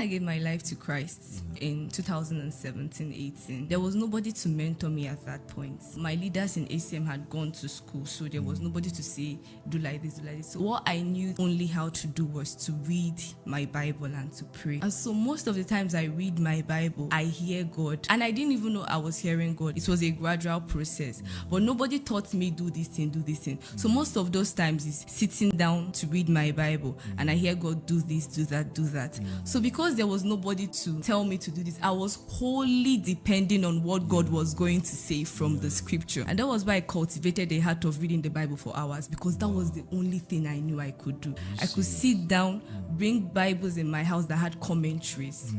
I gave my life to Christ in 2017-18, there was nobody to mentor me at that point. My leaders in ACM had gone to school, so there was nobody to say, do like this, do like this. So what I knew only how to do was to read my Bible and to pray. And so most of the times I read my Bible, I hear God. And I didn't even know I was hearing God. It was a gradual process. But nobody taught me, do this thing, do this thing. So most of those times is sitting down to read my Bible, and I hear God, do this, do that, do that. So because there was nobody to tell me to do this, I was wholly depending on what God was going to say from the scripture. And that was why I cultivated a heart of reading the Bible for hours, because that was the only thing I knew I could do. I could sit down, bring Bibles in my house that had commentaries.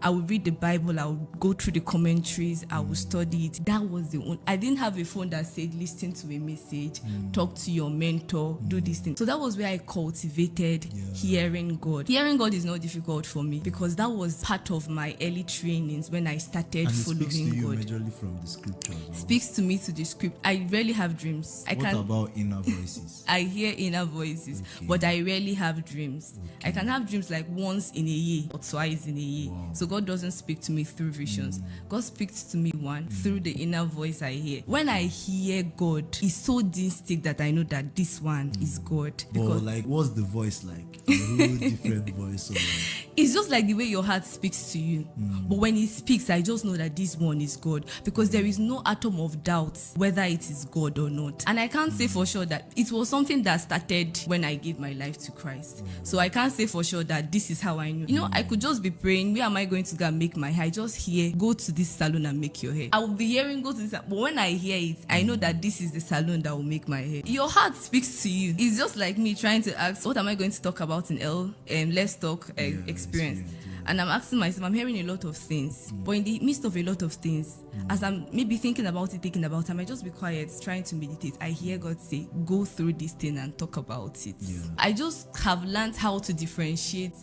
I would read the Bible, I would go through the commentaries, I would study it. That was the only. I didn't have a phone that said, listen to a message, talk to your mentor, do this thing. So that was where I cultivated hearing God. Hearing God is not difficult for me, because that was part of my early trainings when I started and following speaks to you God. majorly from the scriptures. Speaks to me to the script. I rarely have dreams. What about inner voices? I hear inner voices, but I rarely have dreams. I can have dreams like once in a year or twice in a year. So God doesn't speak to me through visions. God speaks to me through the inner voice I hear. When I hear God, it's so distinct that I know that this one is God. But like, what's the voice like? A whole different voice. It's just like the way your heart speaks to you. But when it speaks, I just know that this one is God, because there is no atom of doubt whether it is God or not. And I can't say for sure that it was something that started when I gave my life to Christ. So I can't say for sure that this is how I knew. You know, I could just be praying, where am I going to go and make my hair? I just hear, go to this salon and make your hair. I will be hearing, go to this, but when I hear it, I know that this is the salon that will make my hair. Your heart speaks to you. It's just like me trying to ask, what am I going to talk about in Let's Talk experience? And I'm asking myself, I'm hearing a lot of things. But in the midst of a lot of things, as I'm maybe thinking about it, I might just be quiet, trying to meditate. I hear God say, go through this thing and talk about it. I just have learned how to differentiate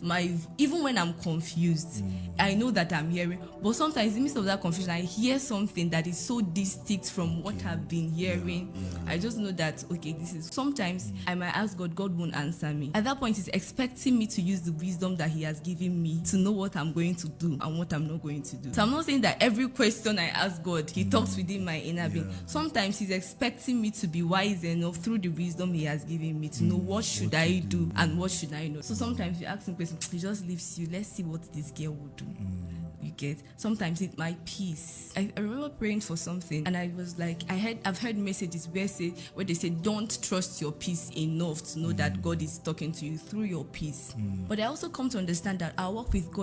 even when I'm confused, I know that I'm hearing. But sometimes in the midst of that confusion, I hear something that is so distinct from what I've been hearing. I just know that, okay, this is. Sometimes I might ask God, God won't answer me. At that point, He's expecting me to use the wisdom that He has given me to know what I'm going to do and what I'm not going to do. So I'm not saying that every question I ask God, He talks within my inner being. Sometimes He's expecting me to be wise enough through the wisdom He has given me to know what should I do and what should I know. So sometimes you ask Him questions, He just leaves you. Let's see what this girl will do. You get. Sometimes it's my peace. I remember praying for something, and I was like, I've heard messages where they say, don't trust your peace enough to know that God is talking to you through your peace. But I also come to understand that our walk with God